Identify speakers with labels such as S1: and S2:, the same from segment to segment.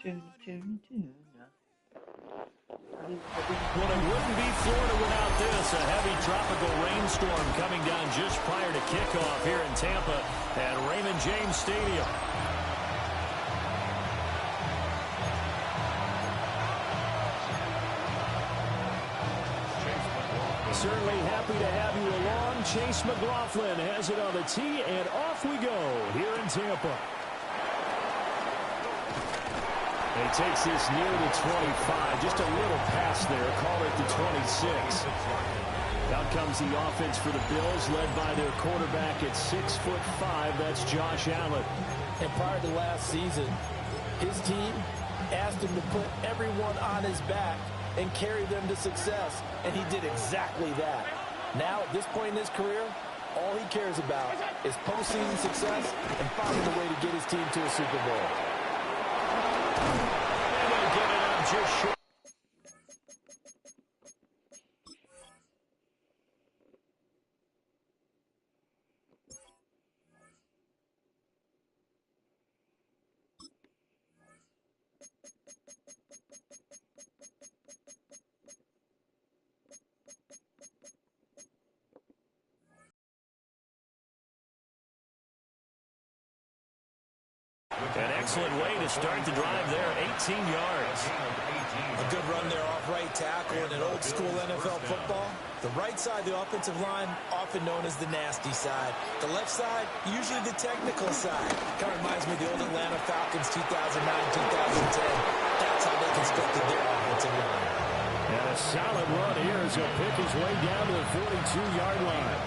S1: Well, it wouldn't be Florida without this. A heavy tropical rainstorm coming down just prior to kickoff here in Tampa at Raymond James Stadium. Certainly happy to have you along. Chase McLaughlin has it on the tee, and off we go here in Tampa. He takes this near the 25, just a little pass there, call it the 26. Out comes the offense for the Bills, led by their quarterback at 6'5", that's Josh Allen.
S2: And prior to last season, his team asked him to put everyone on his back and carry them to success, and he did exactly that. Now, at this point in his career, all he cares about is postseason success and finding a way to get his team to a Super Bowl.
S1: And they'll get it up just short. An excellent way to start the drive there, 18 yards.
S2: A good run there off right tackle in an old-school NFL football. The right side of the offensive line, often known as the nasty side. The left side, usually the technical side. Kind of reminds me of the old Atlanta Falcons 2009-2010. That's how they constructed their offensive line.
S1: And a solid run here as he'll pick his way down to the 42-yard line.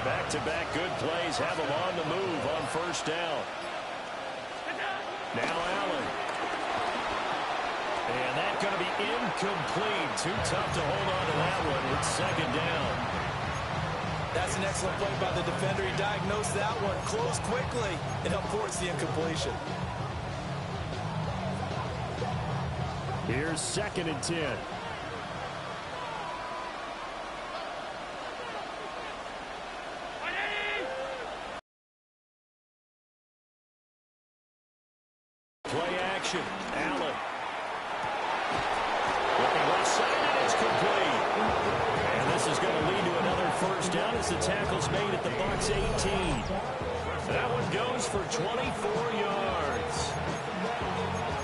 S1: Back-to-back good plays have him on the move on first down. Now Allen. And that's going to be incomplete. Too tough to hold on to that one. It's second down.
S2: That's an excellent play by the defender. He diagnosed that one, closed quickly, and helped force the incompletion.
S1: Here's 2nd and 10. Play action. Allen. Looking left side, and it's complete. And this is going to lead to another first down as the tackle's made at the Bucs 18. That one goes for 24 yards.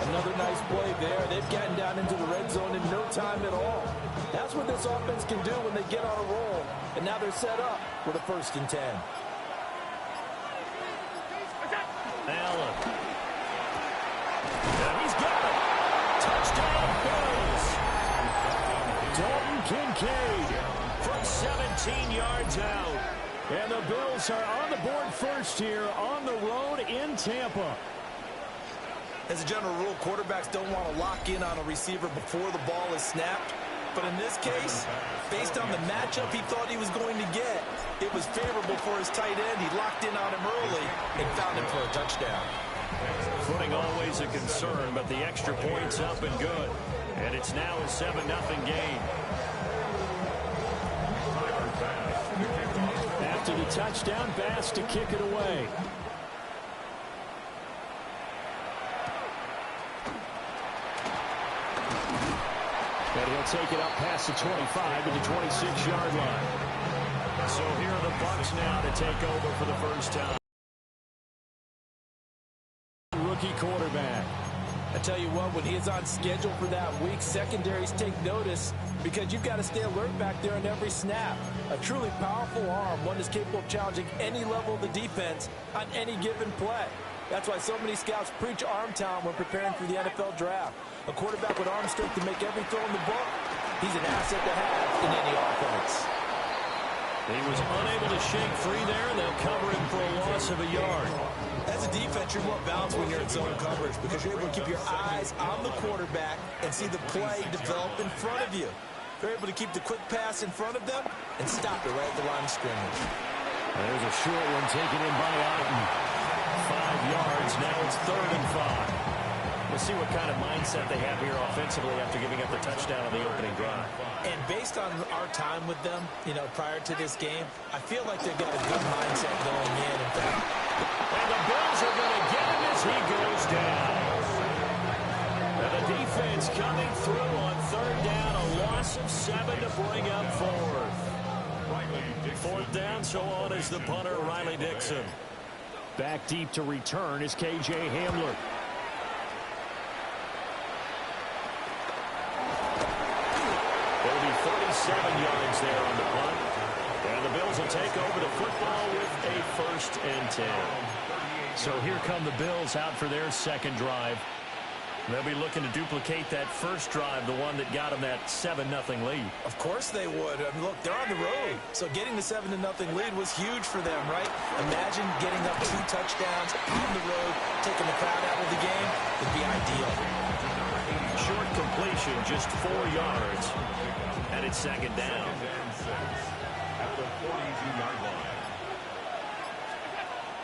S2: Another nice play there. They've gotten down into the red zone in no time at all. That's what this offense can do when they get on a roll. And now they're set up with a 1st and 10.
S1: Allen. And he's got it. Touchdown Bills. Dalton Kincaid from 17 yards out. And the Bills are on the board first here on the road in Tampa.
S2: As a general rule, quarterbacks don't want to lock in on a receiver before the ball is snapped. But in this case, based on the matchup he thought he was going to get, it was favorable for his tight end. He locked in on him early and found him for a touchdown.
S1: Footing always a concern, but the extra point's up and good. And it's now a 7-0 game. After the touchdown, Bass to kick it away. And he'll take it up past the 25 to the 26-yard line. So here are the Bucs now to take over for the first time. Rookie quarterback.
S2: I tell you what, when he is on schedule for that week, secondaries take notice because you've got to stay alert back there on every snap. A truly powerful arm, one is capable of challenging any level of the defense on any given play. That's why so many scouts preach arm talent when preparing for the NFL draft. A quarterback with arm strength to make every throw in the book, he's an asset to have in any offense.
S1: He was unable to shake free there, and they'll cover him for a loss of a yard.
S2: As a defense, you're more balanced when you're in zone coverage because you're able to keep your eyes on the quarterback and see the play develop in front of you. They're able to keep the quick pass in front of them and stop it right at the line of scrimmage.
S1: There's a short one taken in by Otten. 5 yards. Now it's 3rd and 5. We'll see what kind of mindset they have here offensively after giving up the touchdown on the opening drive.
S2: And based on our time with them, prior to this game, I feel like they've got a good mindset going in. In fact,
S1: and the Bills are going to get him as he goes down. defense coming through on third down. A loss of 7 to bring up fourth. Fourth down, so on is the punter, Riley Dixon.
S3: Back deep to return is K.J. Hamler.
S1: It'll be 47 yards there on the punt. And the Bills will take over the football with a 1st and 10.
S3: So here come the Bills out for their second drive. They'll be looking to duplicate that first drive, the one that got them that 7-0 lead.
S2: Of course they would. I mean, look, they're on the road. So getting the 7-0 lead was huge for them, right? Imagine getting up 2 touchdowns on the road, taking the crowd out of the game. It'd be ideal.
S1: Short completion, just 4 yards. And it's second down.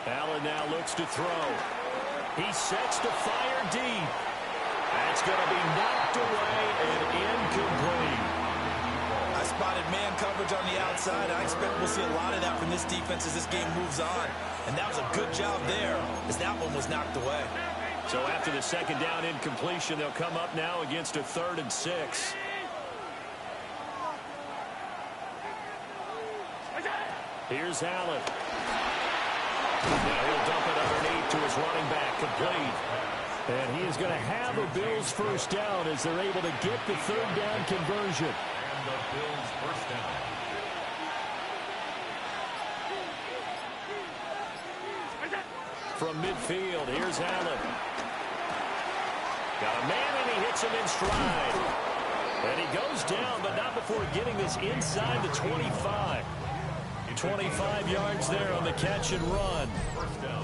S1: Allen now looks to throw. He sets to fire deep. That's going to be knocked away and incomplete.
S2: I spotted man coverage on the outside. I expect we'll see a lot of that from this defense as this game moves on. And that was a good job there as that one was knocked away.
S1: So after the second down incompletion, they'll come up now against a 3rd and 6. Here's Allen. Now he'll dump it underneath to his running back, complete.
S3: And he is going to have a Bills first down as they're able to get the 3rd down conversion.
S4: And the Bills first down.
S1: From midfield, here's Allen. Got a man and he hits him in stride. And he goes down, but not before getting this inside the 25. 25 yards there on the catch and run.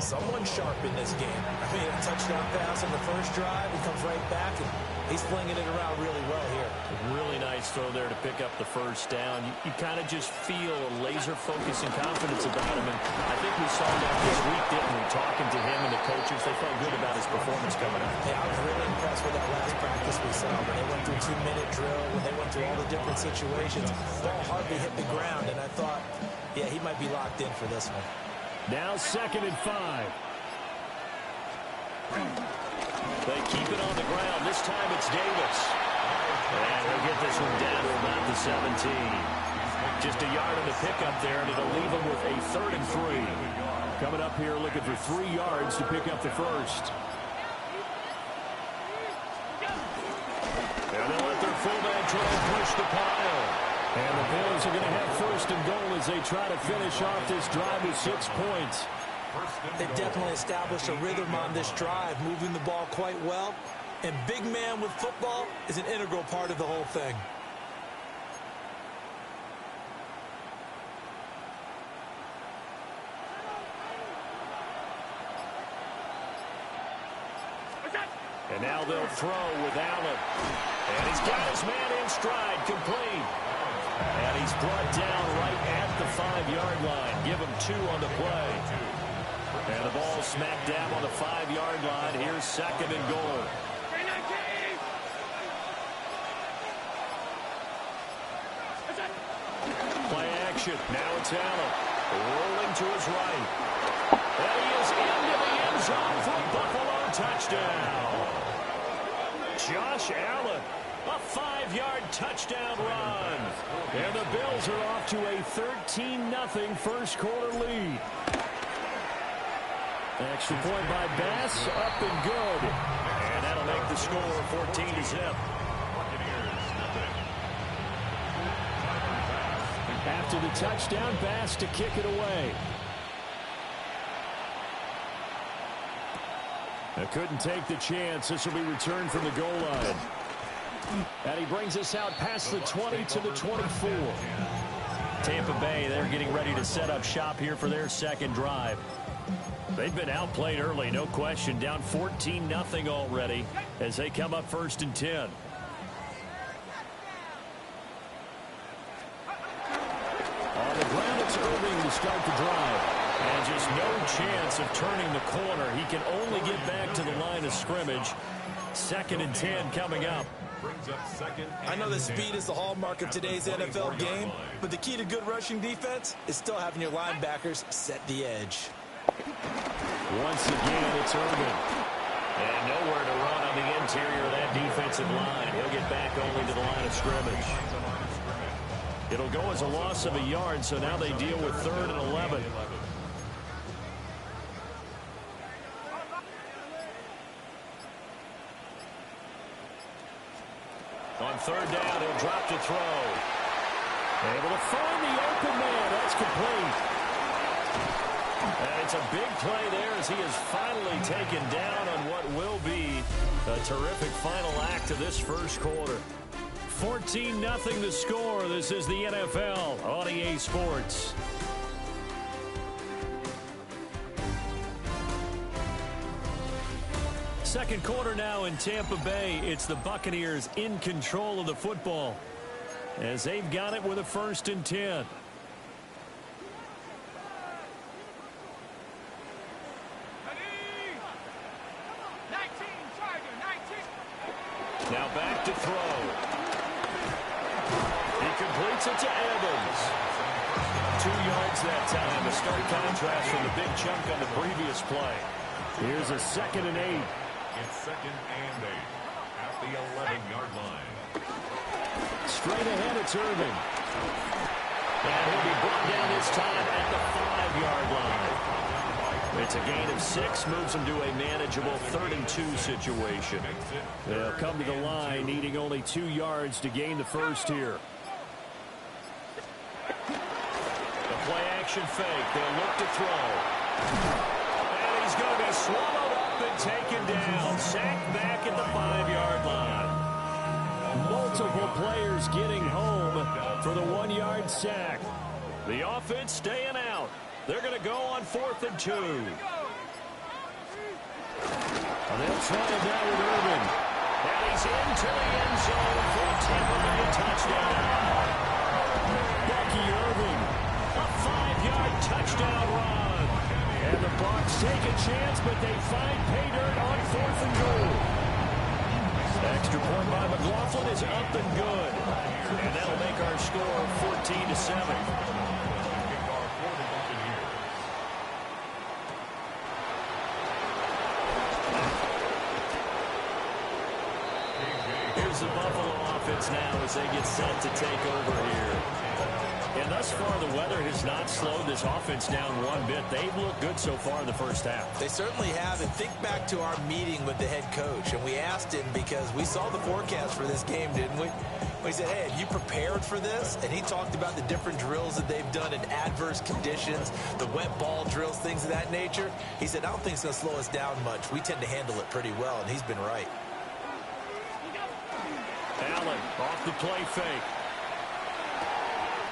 S2: Someone sharp in this game. I mean, a touchdown pass on the first drive. He comes right back, and he's flinging it around really well here.
S1: Really nice throw there to pick up the first down. You kind of just feel a laser focus and confidence about him. And I think we saw that this week, didn't we? Talking to him and the coaches, they felt good about his performance coming up.
S2: Hey, I was really impressed with that last practice we saw. When they went through 2-minute drill, when they went through all the different situations, ball hardly hit the ground, and I thought, yeah, he might be locked in for this one.
S3: Now 2nd and 5.
S1: They keep it on the ground. This time it's Davis. And he'll get this one down to about the 17. Just a yard on the pickup there, and it'll leave them with a 3rd and 3.
S3: Coming up here looking for 3 yards to pick up the first.
S1: And they'll let their fullback try and push the pile.
S3: And the Bills are going to have 1st and goal as they try to finish off this drive with 6 points.
S2: They definitely established a rhythm on this drive, moving the ball quite well. And big man with football is an integral part of the whole thing.
S1: And now they'll throw with Allen. And he's got his man in stride, complete. And he's brought down right at the 5-yard line. Give him 2 on the play. And the ball smack dab on the 5-yard line. Here's 2nd and goal. Play action. Now it's Allen. Rolling to his right. And he is into the end zone for Buffalo. Touchdown. Josh Allen. A 5-yard touchdown run.
S3: And the Bills are off to a 13-0 first quarter lead. Extra point by Bass, up and good.
S1: And that'll make the score 14-0.
S3: After the touchdown, Bass to kick it away. They couldn't take the chance. This will be returned from the goal line. And he brings us out past the 20 to the 24.
S1: Tampa Bay, they're getting ready to set up shop here for their second drive. They've been outplayed early, no question. Down 14-0 already as they come up 1st and 10.
S3: On the ground, it's Irving to start the drive.
S1: And just no chance of turning the corner. He can only get back to the line of scrimmage. 2nd and 10 coming up.
S2: I know that speed is the hallmark of today's NFL game, but the key to good rushing defense is still having your linebackers set the edge.
S3: Once again, it's Irvin. And nowhere to run on the interior of that defensive line. He'll get back only to the line of scrimmage. It'll go as a loss of a yard, so now they deal with 3rd and 11. On 3rd down, he'll drop to throw. Able to find the open man. That's complete. And it's a big play there as he is finally taken down on what will be a terrific final act of this first quarter. 14-0 the score. This is the NFL on EA Sports. Second quarter now in Tampa Bay. It's the Buccaneers in control of the football as they've got it with a 1st and 10. Now back to throw. He completes it to Evans. 2 yards that time. A stark contrast from the big chunk on the previous play. Here's a 2nd and 8.
S4: It's 2nd and 8 at the 11-yard line.
S3: Straight ahead, it's Irving. And he'll be brought down this time at the 5-yard line. It's a gain of 6, moves him to a manageable 3rd and 2 situation. They'll come to the line, needing only 2 yards to gain the first here. The play-action fake. They'll look to throw. And he's going to be swallowed up and taken down. Sacked back at the 5-yard line. Multiple players getting home for the 1-yard sack. The offense staying out. They're going to go on 4th and 2. And they'll try it now with Irving. And he's into the end zone for a Tampa Bay touchdown. Bucky Irving, a 5-yard touchdown run. And the Bucs take a chance, but they find pay dirt on 4th and goal. Extra point by McLaughlin is up and good. And that'll make our score 14-7. The Buffalo offense now as they get set to take over here. And thus far, the weather has not slowed this offense down one bit. They've looked good so far in the first half.
S2: They certainly have. And think back to our meeting with the head coach. And we asked him because we saw the forecast for this game, didn't we? We said, hey, have you prepared for this? And he talked about the different drills that they've done in adverse conditions, the wet ball drills, things of that nature. He said, I don't think it's going to slow us down much. We tend to handle it pretty well, and he's been right.
S3: Allen off the play fake.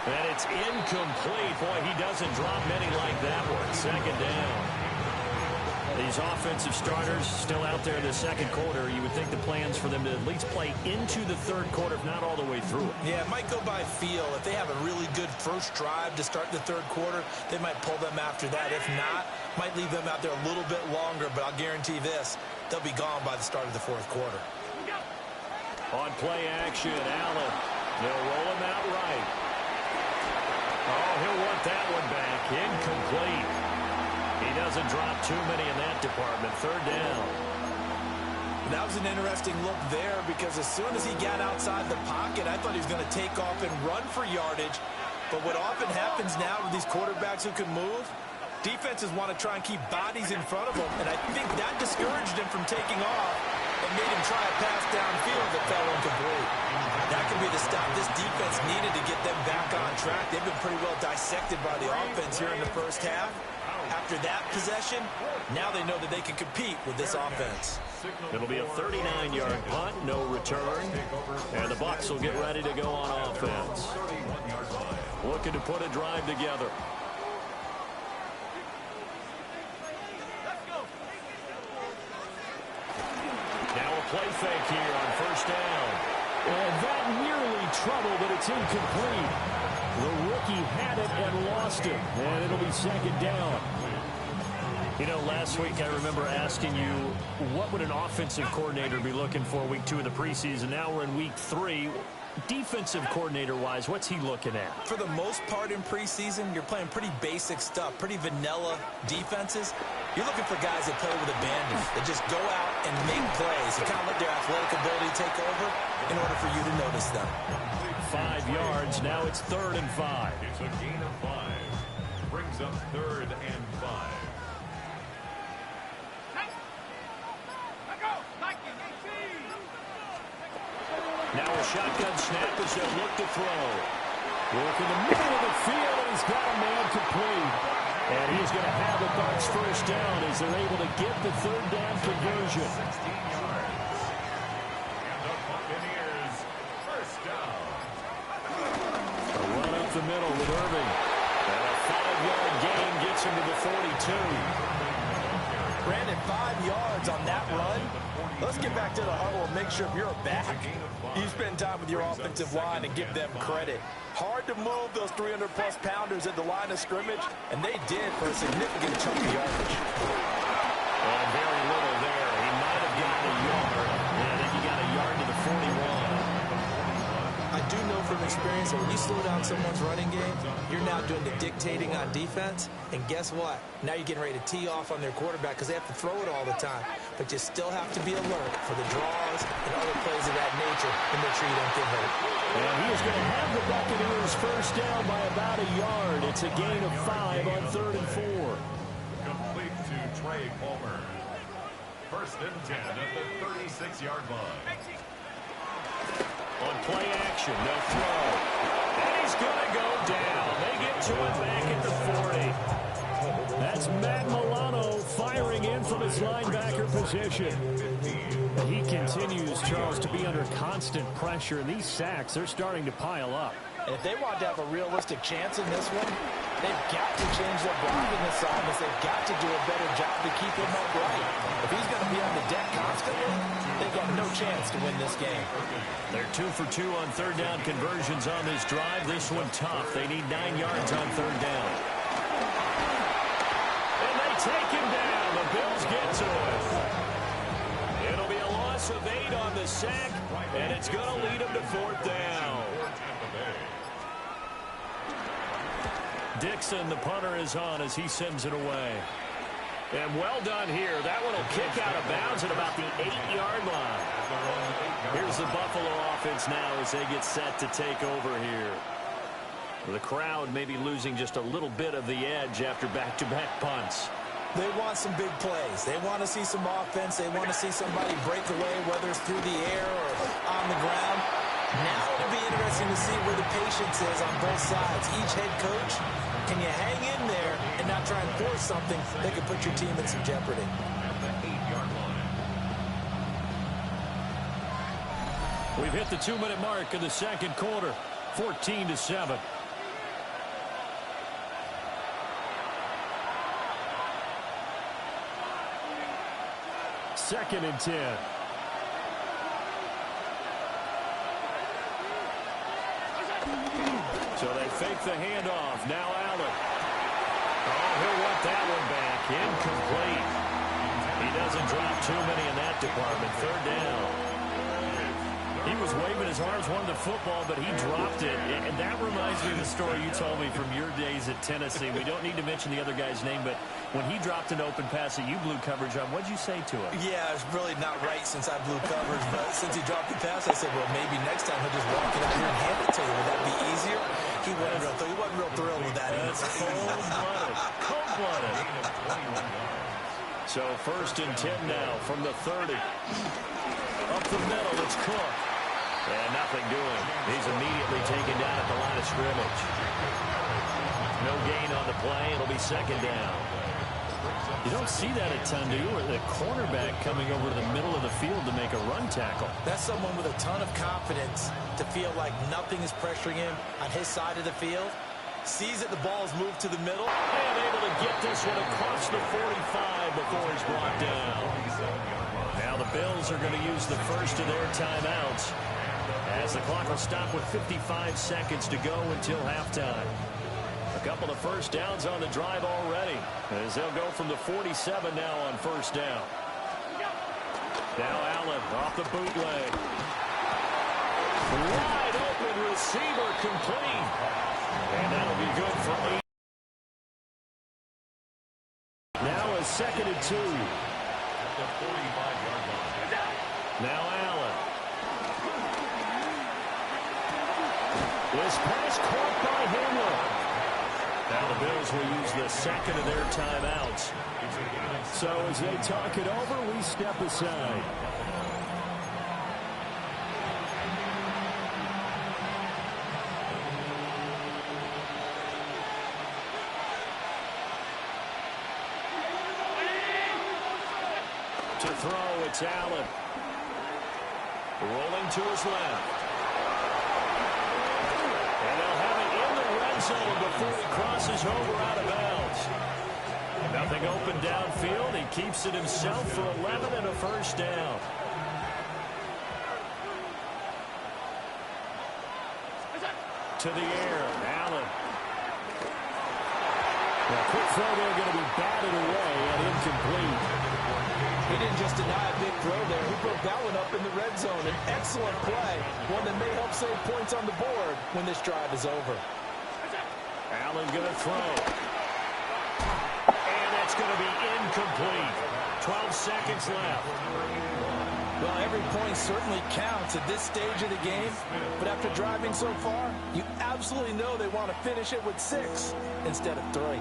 S3: And it's incomplete. Boy, he doesn't drop many like that one. 2nd down. These offensive starters still out there in the second quarter. You would think the plans for them to at least play into the 3rd quarter, if not all the way through it.
S2: Yeah, it might go by feel. If they have a really good first drive to start the 3rd quarter, they might pull them after that. If not, might leave them out there a little bit longer. But I'll guarantee this, they'll be gone by the start of the 4th quarter.
S3: On play action, Allen. They'll roll him out right. Oh, he'll want that one back. Incomplete. He doesn't drop too many in that department. 3rd down.
S2: That was an interesting look there because as soon as he got outside the pocket, I thought he was going to take off and run for yardage. But what often happens now with these quarterbacks who can move, defenses want to try and keep bodies in front of them. And I think that discouraged him from taking off and made him try a pass downfield that fell incomplete. That could be the stop this defense needed to get them back on track. They've been pretty well dissected by the offense here in the first half. After that possession, now they know that they can compete with this offense.
S3: It'll be a 39-yard punt, no return. And the Bucs will get ready to go on offense. Looking to put a drive together. Now a play fake here on 1st down. And that nearly trouble, but it's incomplete. The rookie had it and lost it. And it'll be 2nd down. You know, last week I remember asking you, what would an offensive coordinator be looking for week 2 of the preseason? Now we're in week 3.
S1: defensive coordinator-wise, what's he looking at?
S2: For the most part in preseason, you're playing pretty basic stuff, pretty vanilla defenses. You're looking for guys that play with abandon, that just go out and make plays. You kind of let their athletic ability take over in order for you to notice them.
S1: 5 yards. Now it's 3rd and 5.
S4: It's a gain of 5. Brings up 3rd and 5.
S1: Now a shotgun snap as they'll look to throw. Work in the middle of the field, and he's got a man complete. And he's going to have the Bucs first down as they're able to get the 3rd down conversion.
S4: 16 yards. And the Buccaneers first down.
S1: A run up the middle with Irving. And a 5-yard gain gets him to the 42.
S2: Brandon, 5 yards on that run. Let's get back to the huddle and make sure if you're a back, you spend time with your offensive line and give them credit. Hard to move those 300-plus pounders at the line of scrimmage, and they did for a significant chunk of yardage.
S1: And very little there. He might have gotten a yard. And I think he got a yard to the 41.
S2: I do know from experience that when you slow down someone's running game, you're now doing the dictating on defense. And guess what? Now you're getting ready to tee off on their quarterback because they have to throw it all the time. But you still have to be alert for the draws and other plays of that nature to make sure you don't get hurt.
S1: And he is going to have the Buccaneers first down by about a yard. It's a gain of 5 on 3rd and 4.
S4: Complete to Trey Palmer. 1st and 10 at the 36-yard line.
S1: On play action, they'll throw. And he's going to go down. They get to him back at the 40. That's Matt Milano firing in from his linebacker position. He continues, Charles, to be under constant pressure. And these sacks, they're starting to pile up.
S2: And if they want to have a realistic chance in this one, they've got to change their blocking assignments. They've got to do a better job to keep him upright. If he's going to be on the deck constantly, they've got no chance to win this game.
S1: They're 2 for 2 on 3rd down conversions on this drive. This one tough. They need 9 yards on 3rd down. And they take him down. The Bills get to it. It'll be a loss of 8 on the sack, and it's going to lead them to 4th down. Dixon, the punter, is on as he sends it away. And well done here. That one will kick out of bounds at about the 8-yard line. Here's the Buffalo offense now as they get set to take over here. The crowd may be losing just a little bit of the edge after back-to-back punts.
S2: They want some big plays. They want to see some offense. They want to see somebody break away, whether it's through the air or on the ground. Now it'll be interesting to see where the patience is on both sides. Each head coach, can you hang in there and not try and force something that could put your team in some jeopardy?
S1: We've hit the 2-minute mark in the 2nd quarter, 14-7. Second and 10. So they fake the handoff. Now Allen. Oh, he'll want that one back. Incomplete. He doesn't drop too many in that department. 3rd down. He was waving his arms, wanted the football, but he dropped it. And that reminds me of the story you told me from your days at Tennessee. We don't need to mention the other guy's name, but when he dropped an open pass that you blew coverage on, what'd you say to him?
S2: Yeah, it's really not right since I blew coverage, but since he dropped the pass, I said, well, maybe next time he'll just walk it out here and hand it to you. Would that be easier? He wasn't real thrilled with that.
S1: That's cold-blooded. Cold-blooded. So 1st and 10 now from the 30. Up the middle, it's Cook. And nothing doing. He's immediately taken down at the line of scrimmage. No gain on the play. It'll be 2nd down. You don't see that a ton, do you? Or the cornerback coming over to the middle of the field to make a run tackle.
S2: That's someone with a ton of confidence to feel like nothing is pressuring him on his side of the field. Sees that the ball is moved to the middle.
S1: And able to get this one across the 45 before he's brought down. Now the Bills are going to use the first of their timeouts, as the clock will stop with 55 seconds to go until halftime. A couple of first downs on the drive already, as they'll go from the 47 now on 1st down. Now Allen off the bootleg. Wide open receiver complete. And that'll be good for 8. Now a 2nd and 2.
S4: At the 45-yard line.
S1: Now Allen. This pass caught by Hamler. Now the Bills will use the 2nd of their timeouts. So as they talk it over, we step aside. To throw, it's Allen. Rolling to his left. And they'll have it in the red zone before he crosses over out of bounds. Nothing open downfield. He keeps it himself for 11 and a first down. To the air, Allen. A quick throw there going to be batted away and incomplete.
S2: He didn't just deny a big throw there. He broke that one up in the red zone. An excellent play. One that may help save points on the board when this drive is over.
S1: Allen going to throw. And that's going to be incomplete. 12 seconds left.
S2: Well, every point certainly counts at this stage of the game. But after driving so far, you absolutely know they want to finish it with 6 instead of 3.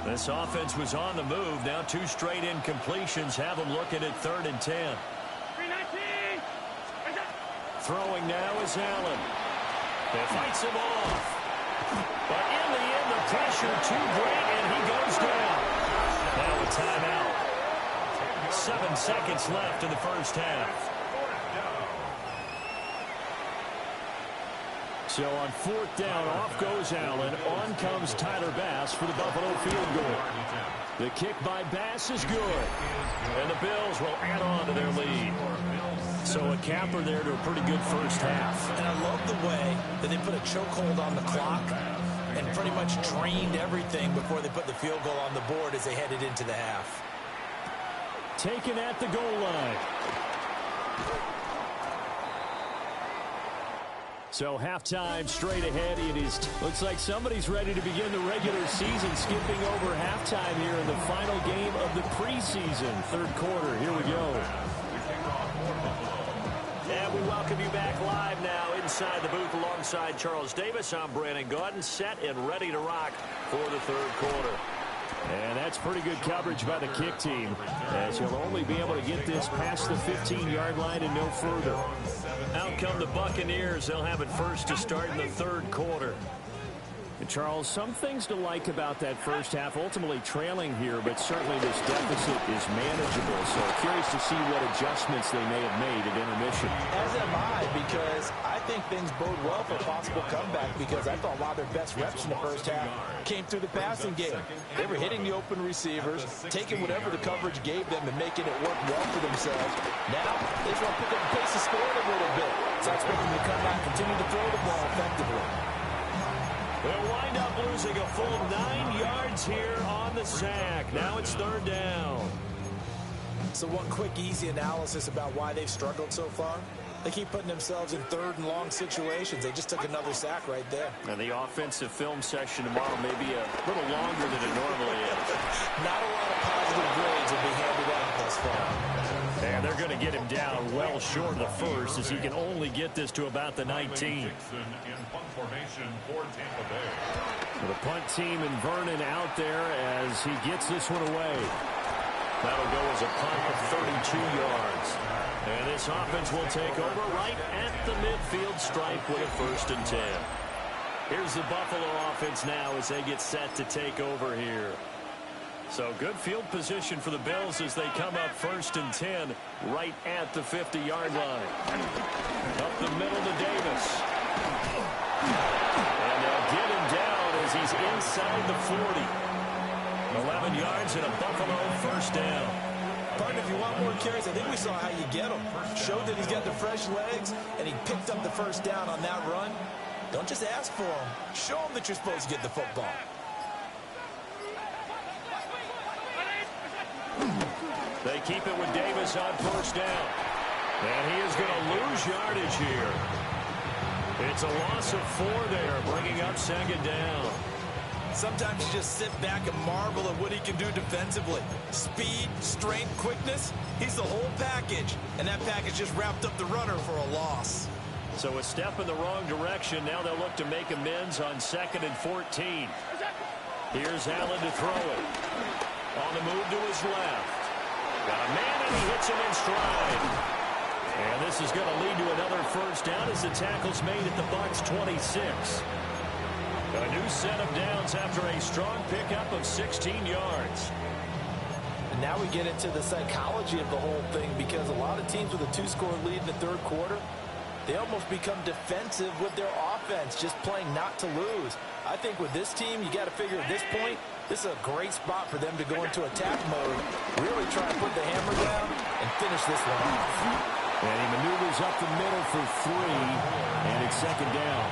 S1: This offense was on the move. Now 2 straight incompletions have them looking at 3rd and 10. Throwing now is Allen. They fights him off. But in the end, the pressure too great, and he goes down. Now a timeout. 7 seconds left in the first half. So on 4th down, off goes Allen. On comes Tyler Bass for the Buffalo field goal. The kick by Bass is good. And the Bills will add on to their lead. So a capper there to a pretty good first half.
S2: And I love the way that they put a chokehold on the clock and pretty much drained everything before they put the field goal on the board as they headed into the half.
S1: Taken at the goal line. So halftime straight ahead. It is looks like somebody's ready to begin the regular season, skipping over halftime here in the final game of the preseason. 3rd quarter. Here we go. And we welcome you back live now inside the booth alongside Charles Davis. I'm Brandon Gaudin, set and ready to rock for the 3rd quarter. And that's pretty good coverage by the kick team, as he'll only be able to get this past the 15-yard line and no further. Out come the Buccaneers. They'll have it first to start in the 3rd quarter. And Charles, some things to like about that first half, ultimately trailing here, but certainly this deficit is manageable. So curious to see what adjustments they may have made at intermission.
S2: As am I, because I think things bode well for a possible comeback, because I thought a lot of their best reps in the first half came through the passing game. They were hitting the open receivers, taking whatever the coverage gave them and making it work well for themselves. Now, they just want to pick up the pace of scoring a little bit. So I expect them to come back and continue to throw the ball effectively.
S1: They'll wind up losing a full 9 yards here on the sack. Now it's 3rd down.
S2: So one quick, easy analysis about why they've struggled so far. They keep putting themselves in 3rd and long situations. They just took another sack right there.
S1: And the offensive film session tomorrow may be a little longer than it normally is.
S2: Not a lot of positive grades will be handed out thus far.
S1: And they're going to get him down well short of the first, as he can only get this to about the 19. The punt team and Vernon out there as he gets this one away. That'll go as a punt of 32 yards. And this offense will take over right at the midfield stripe with a 1st and 10. Here's the Buffalo offense now as they get set to take over here. So good field position for the Bills as they come up 1st and 10 right at the 50-yard line. Up the middle to Davis. And they'll get him down as he's inside the 40. 11 yards and a Buffalo 1st down.
S2: Partner, if you want more carries, I think we saw how you get him. Showed that he's got the fresh legs, and he picked up the 1st down on that run. Don't just ask for him. Show him that you're supposed to get the football.
S1: They keep it with Davis on 1st down. And he is going to lose yardage here. It's a loss of 4 there, bringing up second down.
S2: Sometimes you just sit back and marvel at what he can do defensively. Speed, strength, quickness, he's the whole package. And that package just wrapped up the runner for a loss.
S1: So a step in the wrong direction. Now they'll look to make amends on 2nd and 14. Here's Allen to throw it. On the move to his left. Got a man and he hits him in stride. And this is going to lead to another first down as the tackle's made at the Bucs 26. A new set of downs after a strong pickup of 16 yards.
S2: And now we get into the psychology of the whole thing, because a lot of teams with a 2-score lead in the third quarter, they almost become defensive with their offense, just playing not to lose. I think with this team, you got to figure at this point, this is a great spot for them to go into attack mode, really try and put the hammer down and finish this one off.
S1: And he maneuvers up the middle for 3, and it's second down.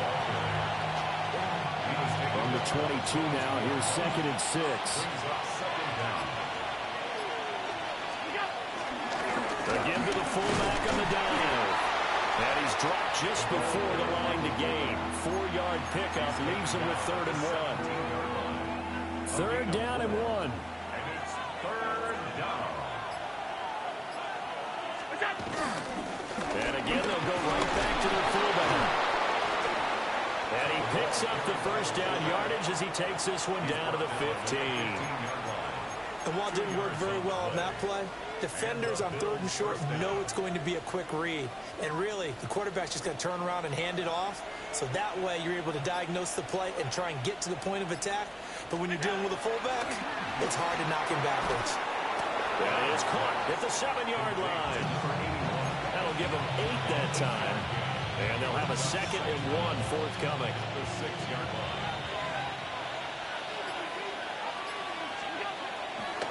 S1: From the 22 now, here's 2nd and 6. Again to the fullback on the dive. And he's dropped just before the line to gain. 4-yard pickup leaves him with 3rd and 1. 3rd down and 1.
S4: And it's 3rd down.
S1: And again, they'll go right back to their fullback. And he picks up the first down yardage as he takes this one down to the 15.
S2: And while it didn't work very well on that play, defenders on 3rd and short know it's going to be a quick read. And really, the quarterback's just going to turn around and hand it off. So that way, you're able to diagnose the play and try and get to the point of attack. But when you're dealing with a fullback, it's hard to knock him backwards.
S1: That is caught at the 7-yard line. That'll give him 8 that time. And they'll have a 2nd and 1 forthcoming.
S4: The 6-yard line.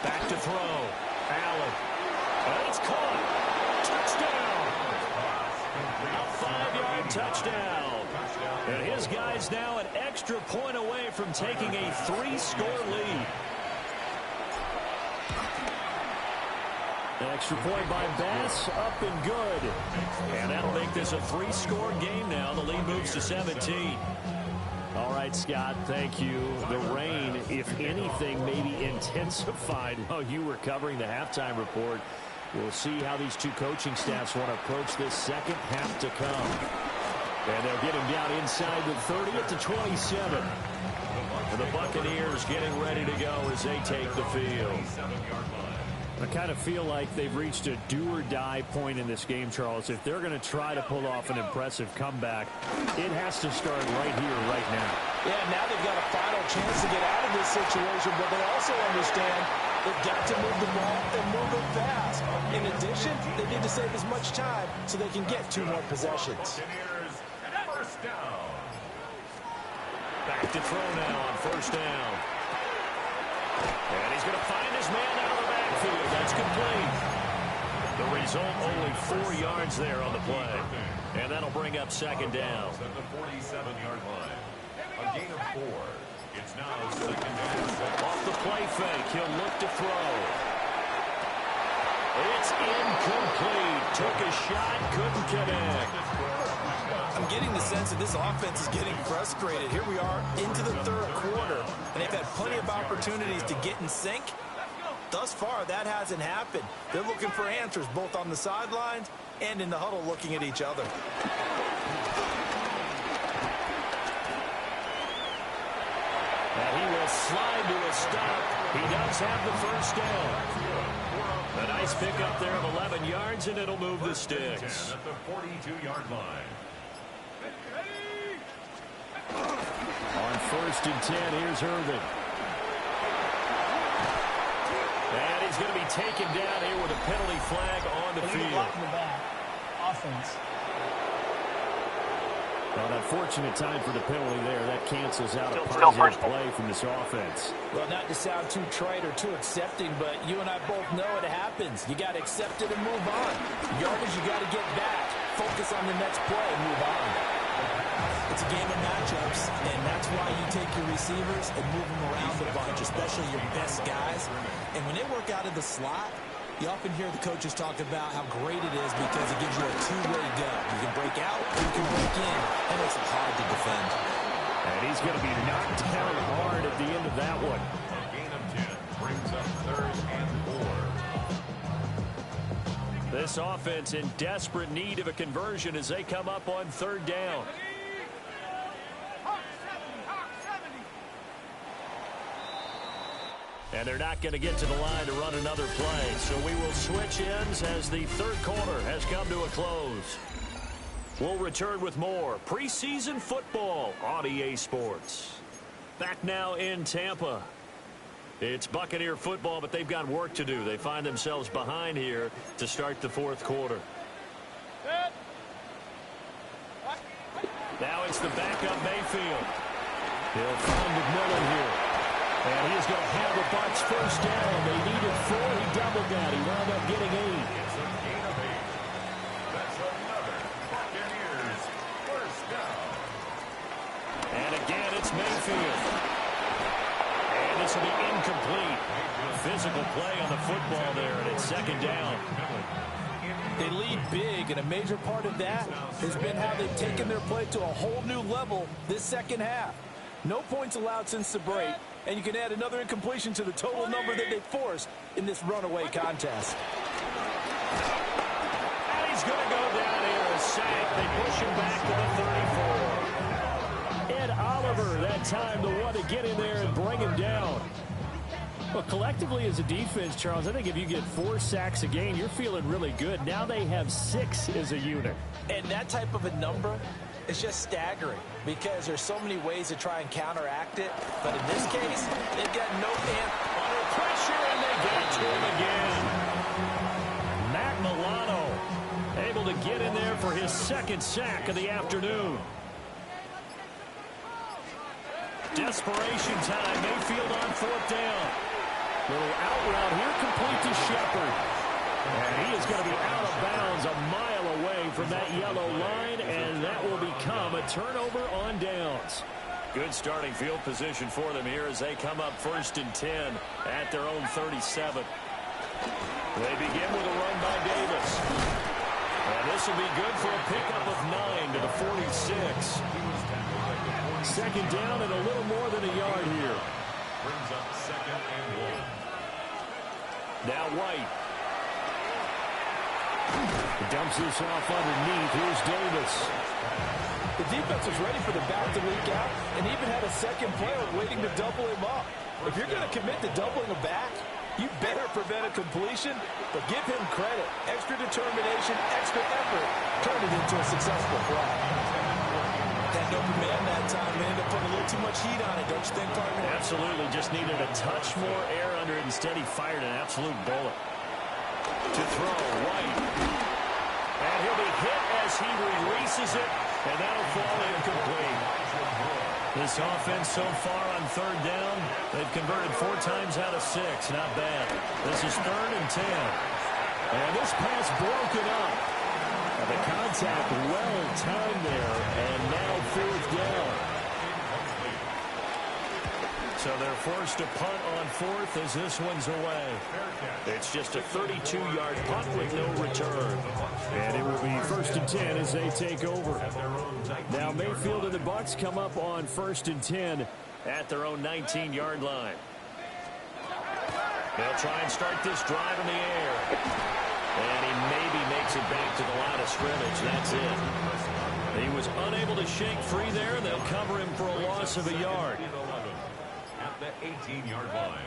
S1: Back to throw. Allen. And it's caught. Touchdown. A 5-yard touchdown. And his guy's now an extra point away from taking a 3-score lead. An extra point by Bass, up and good. And that'll make this a 3-score game now. The lead moves to 17. All right, Scott, thank you. The rain, if anything, maybe intensified while you were covering the halftime report. We'll see how these two coaching staffs want to approach this second half to come. And they'll get him down inside the 30 at the 27. And the Buccaneers getting ready to go as they take the field. I kind of feel like they've reached a do-or-die point in this game, Charles. If they're going to try to pull off an impressive comeback, it has to start right here, right now.
S2: Yeah, now they've got a final chance to get out of this situation, but they also understand they've got to move the ball and move it fast. In addition, they need to save as much time so they can get 2 more possessions.
S4: First down.
S1: Back to throw now on first down. And he's going to find his man out of the backfield. That's complete. The result, only 4 yards there on the play. And that'll bring up second down.
S4: At the 47-yard line. A gain of 4. It's now second down.
S1: Off the play fake, he'll look to throw. It's incomplete. Took a shot, couldn't connect.
S2: I'm getting the sense that this offense is getting frustrated. Here we are into the third quarter, and they've had plenty of opportunities to get in sync. Thus far, that hasn't happened. They're looking for answers both on the sidelines and in the huddle looking at each other.
S1: And he will slide to a stop. He does have the first down. A nice pickup there of 11 yards, and it'll move the sticks.
S4: At the 42-yard line.
S1: On 1st and 10, here's Irvin. And he's going to be taken down here with a penalty flag on the field.
S5: Offense.
S1: Well, an unfortunate time for the penalty there. That cancels out a positive play from this offense.
S2: Well, not to sound too trite or too accepting, but you and I both know it happens. You got to accept it and move on. Yardage, you got to get back. Focus on the next play and move on. It's a game of matchups, and that's why you take your receivers and move them around a bunch, especially your best guys. And when they work out of the slot, You often hear the coaches talk about how great it is because it gives you a two-way go. You can break out, or you can break in. That makes it hard to defend.
S1: And he's going to be knocked down hard at the end of that one.
S4: A gain of 10 brings up 3rd and 4.
S1: This offense in desperate need of a conversion as they come up on 3rd down. And they're not going to get to the line to run another play. So we will switch ends as the 3rd quarter has come to a close. We'll return with more preseason football on EA Sports. Back now in Tampa. It's Buccaneer football, but they've got work to do. They find themselves behind here to start the 4th quarter. Now it's the backup Mayfield. He'll find McMillan here. And he's going to have the Bucs first down. They needed 4. He doubled that. He wound up getting 8.
S4: It's a gain of 8. That's another Buccaneers first down.
S1: And again, it's Mayfield. And this will be incomplete. Physical play on the football there, and it's 2nd down.
S2: They lead big, and a major part of that has been how they've taken their play to a whole new level this second half. No points allowed since the break, and you can add another incompletion to the total number that they forced in this runaway contest.
S1: And he's going to go down here, a sack. They push him back to the 34. Ed Oliver, that time, the one to get in there and bring him down.
S3: Well, collectively as a defense, Charles, I think if you get 4 sacks a game, you're feeling really good. Now they have 6 as a unit.
S2: And that type of a number is just staggering because there's so many ways to try and counteract it. But in this case, they've got no
S1: under pressure, and they get to him again. Matt Milano able to get in there for his 2nd sack of the afternoon. Desperation time. Mayfield on 4th down. Little out route here, complete to Shepard. And he is going to be out of bounds a mile away from that yellow line, and that will become a turnover on downs. Good starting field position for them here as they come up 1st and 10 at their own 37. They begin with a run by Davis. And this will be good for a pickup of 9 to the 46. 2nd down and a little more than a yard here.
S4: Brings up 2nd and 1.
S1: Now White. He dumps this off underneath. Here's Davis.
S2: The defense was ready for the back to leak out and even had a 2nd player waiting to double him up. If you're going to commit to doubling a back, you better prevent a completion, but give him credit. Extra determination, extra effort turned it into a successful play. That open man that time, man, to put a little too much heat on it, don't you think, partner?
S1: Absolutely. Just needed a touch more air under it. Instead, he fired an absolute bullet. To throw, White. And he'll be hit as he releases it, and that'll fall incomplete. This offense so far on 3rd down, they've converted 4 times out of 6. Not bad. This is 3rd and 10. And this pass broken up. And the contact well timed there, and now 4th down. So they're forced to punt on 4th as this one's away. It's just a 32-yard punt with no return. And it will be 1st and 10 as they take over. Now Mayfield and the Bucs come up on 1st and 10 at their own 19-yard line. They'll try and start this drive in the air. And he maybe makes it back to the line of scrimmage. That's it. He was unable to shake free there. They'll cover him for a loss of a yard.
S4: At the 18-yard line.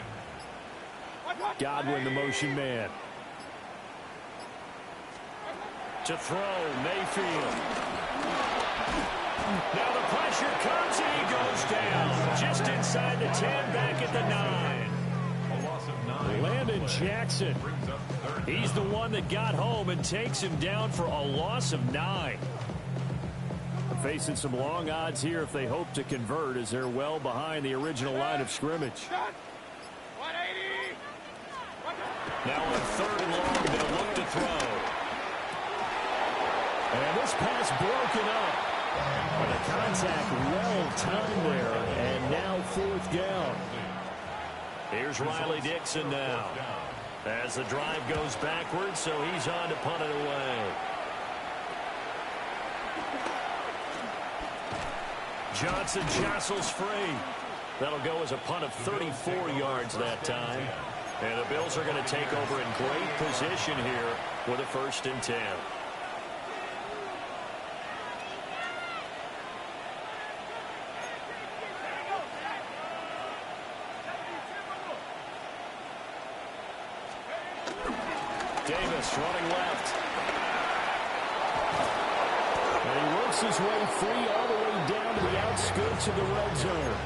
S1: Godwin, the motion man. To throw, Mayfield. Now the pressure comes and he goes down. Just inside the 10, back at the 9.
S4: A loss of 9.
S1: Landon Jackson. He's the one that got home and takes him down for a loss of 9. Facing some long odds here if they hope to convert as they're well behind the original line of scrimmage. Now on 3rd and long, they'll look to throw. And this pass broken up. And the contact well timed there. And now 4th down. Here's Riley Dixon now. As the drive goes backwards, so he's on to punt it away. Johnson jostles free. That'll go as a punt of 34 yards that time. And the Bills are going to take over in great position here with a 1st and 10. Davis running left.
S3: And he works his way free all the way down to the outskirts of the red zone.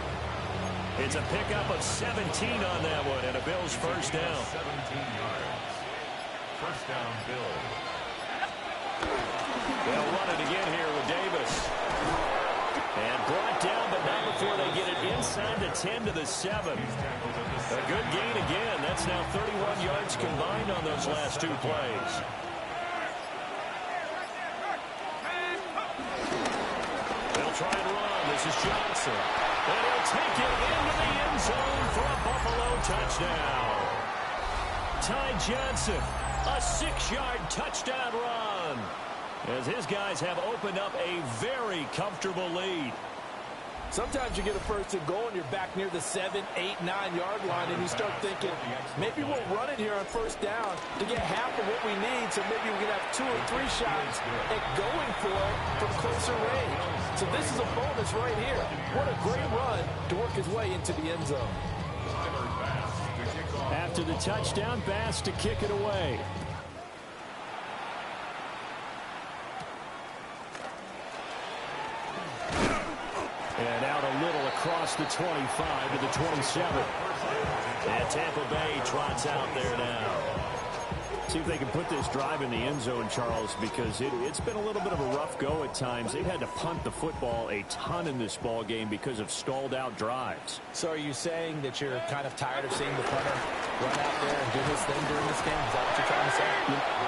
S1: It's a pickup of 17 on that one, and a Bills 1st down.
S4: 17 yards. 1st down, Bills.
S1: They'll run it again here with Davis. And brought down, but not before they get it inside the 10 to the 7. A good gain again. That's now 31 yards combined on those last 2 plays. They'll try and run. This is Johnson. And he'll take it into the end zone for a Buffalo touchdown. Ty Johnson, a 6-yard touchdown run, as his guys have opened up a very comfortable lead.
S2: Sometimes you get a 1st and goal and you're back near the 7, 8, 9-yard line, and you start thinking, maybe we'll run it here on 1st down to get half of what we need, so maybe we can have 2 or 3 shots at going for it from closer range. So this is a bonus right here. What a great run to work his way into the end zone.
S3: After the touchdown, Bass to kick it away. And out a little across the 25 to the 27.
S1: And Tampa Bay trots out there now.
S3: See if they can put this drive in the end zone, Charles, because it's been a little bit of a rough go at times. They've had to punt the football a ton in this ball game because of stalled out drives.
S2: So are you saying that you're kind of tired of seeing the punter run out there and do his thing during this game? Is that what you're trying to say?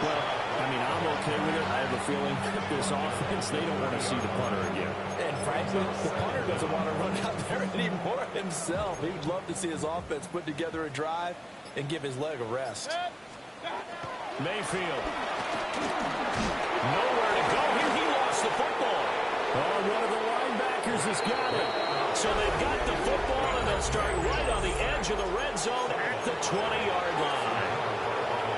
S3: Well, I mean, I'm okay with it. I have a feeling that this offense, they don't want to see the punter again.
S2: And frankly, the punter doesn't want to run out there anymore himself. He'd love to see his offense put together a drive and give his leg a rest.
S1: Mayfield. Nowhere to go here. He lost the football.
S3: Oh, one of the linebackers has got it.
S1: So they've got the football, and they'll start right on the edge of the red zone at the 20-yard line.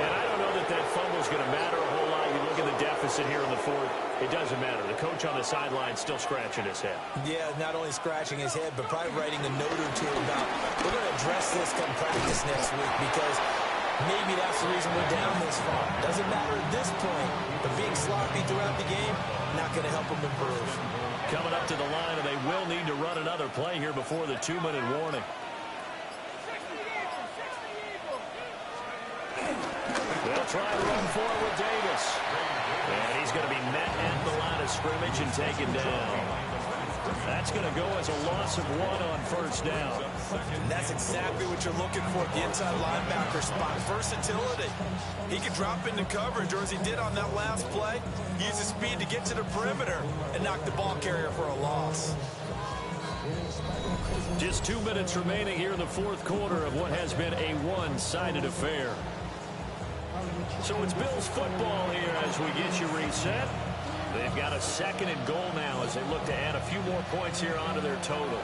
S1: And I don't know that that fumble is going to matter a whole lot. You look at the deficit here in the 4th. It doesn't matter. The coach on the sideline still scratching his head.
S2: Yeah, not only scratching his head, but probably writing a note or two about, we're going to address this come practice next week, because maybe that's the reason we're down this far. Doesn't matter at this point, but being sloppy throughout the game, not going to help them improve.
S1: Coming up to the line, and they will need to run another play here before the 2-minute warning. They'll try to run forward with Davis. And he's going to be met at the line of scrimmage and taken down. That's going to go as a loss of 1 on 1st down.
S2: And that's exactly what you're looking for at the inside linebacker spot. Versatility. He can drop into coverage, or as he did on that last play, use his speed to get to the perimeter and knock the ball carrier for a loss.
S1: Just 2 minutes remaining here in the 4th quarter of what has been a one-sided affair. So it's Bills football here as we get you reset. They've got a 2nd and goal now as they look to add a few more points here onto their total.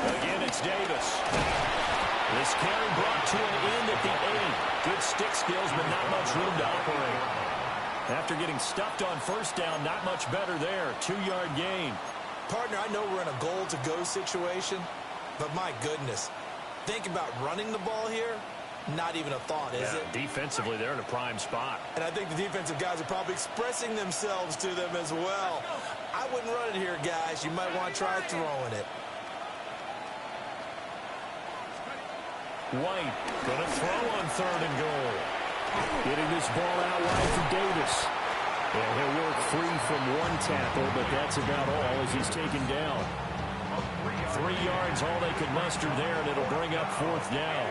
S1: Again, it's Davis. This carry brought to an end at the 8. Good stick skills, but not much room to operate. After getting stuffed on 1st down, not much better there. 2-yard gain.
S2: Partner, I know we're in a goal-to-go situation, but my goodness, think about running the ball here. Not even a thought, is it?
S1: Defensively, they're in a prime spot.
S2: And I think the defensive guys are probably expressing themselves to them as well. I wouldn't run it here, guys. You might want to try throwing it.
S1: White going to throw on 3rd and goal.
S3: Getting this ball out wide for Davis. And he'll work free from 1 tackle, but that's about all as he's taken down.
S1: 3 yards, all they could muster there, and it'll bring up 4th down.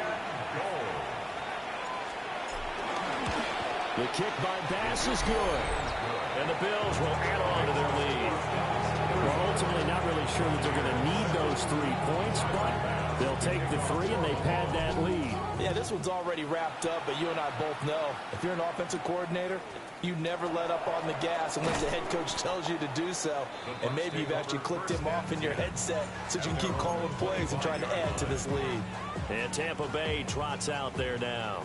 S3: The kick by Bass is good.
S1: And the Bills will add on to their lead.
S3: Well, ultimately not really sure that they're going to need those
S1: those 3 points, but they'll take the 3 and they pad that lead.
S2: Yeah, this one's already wrapped up, but you and I both know if you're an offensive coordinator, you never let up on the gas unless the head coach tells you to do so. And maybe you've actually clicked him off in your headset so you can keep calling plays and trying to add to this lead.
S1: And Tampa Bay trots out there now.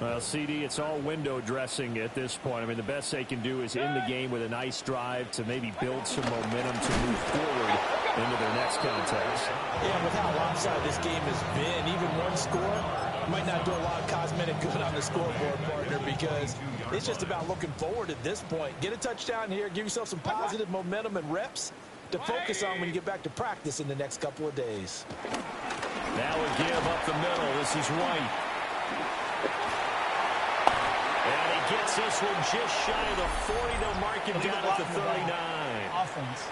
S1: Well, CD, it's all window dressing at this point. I mean, the best they can do is end the game with a nice drive to maybe build some momentum to move forward into their next contest.
S2: Yeah, with how lopsided this game has been, even one score might not do a lot of cosmetic good on the scoreboard, partner, because it's just about looking forward at this point. Get a touchdown here, give yourself some positive momentum and reps to focus on when you get back to practice in the next couple of days.
S1: Now a give up the middle. This is White. And he gets this one just shy of the 40. They'll mark him down at the 39.
S5: Offense.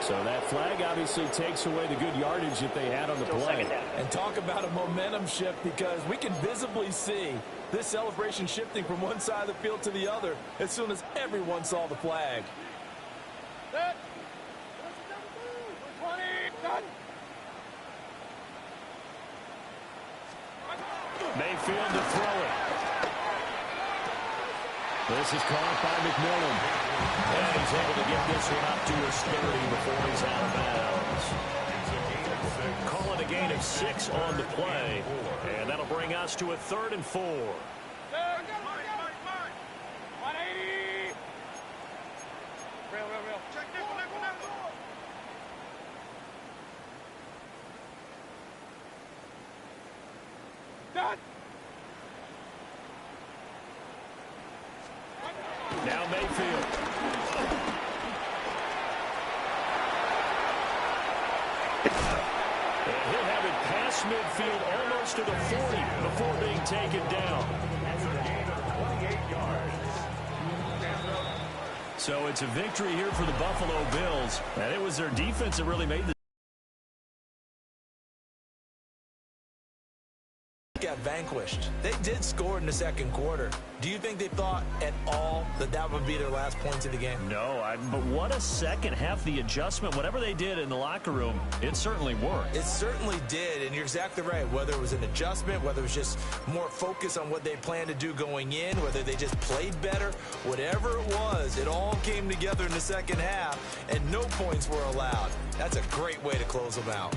S1: So that flag obviously takes away the good yardage that they had on the play.
S2: And talk about a momentum shift, because we can visibly see this celebration shifting from one side of the field to the other as soon as everyone saw the flag.
S1: Mayfield to throw it. This is caught by McMillan. And he's able to get this one up to his 30 before he's out of bounds. Call it a gain of 6 on the play. And that'll bring us to a 3rd and 4. Now Mayfield. And he'll have it past midfield almost to the 40 before being taken down. So it's a victory here for the Buffalo Bills. And it was their defense that really made the
S2: got vanquished. They did score in the second quarter. Do you think they thought at all that that would be their last points of the game?
S1: No, but what a second half. The adjustment, whatever they did in the locker room, it certainly worked.
S2: It certainly did, and you're exactly right. Whether it was an adjustment, whether it was just more focus on what they planned to do going in, whether they just played better, whatever it was, it all came together in the second half, and no points were allowed. That's a great way to close them out.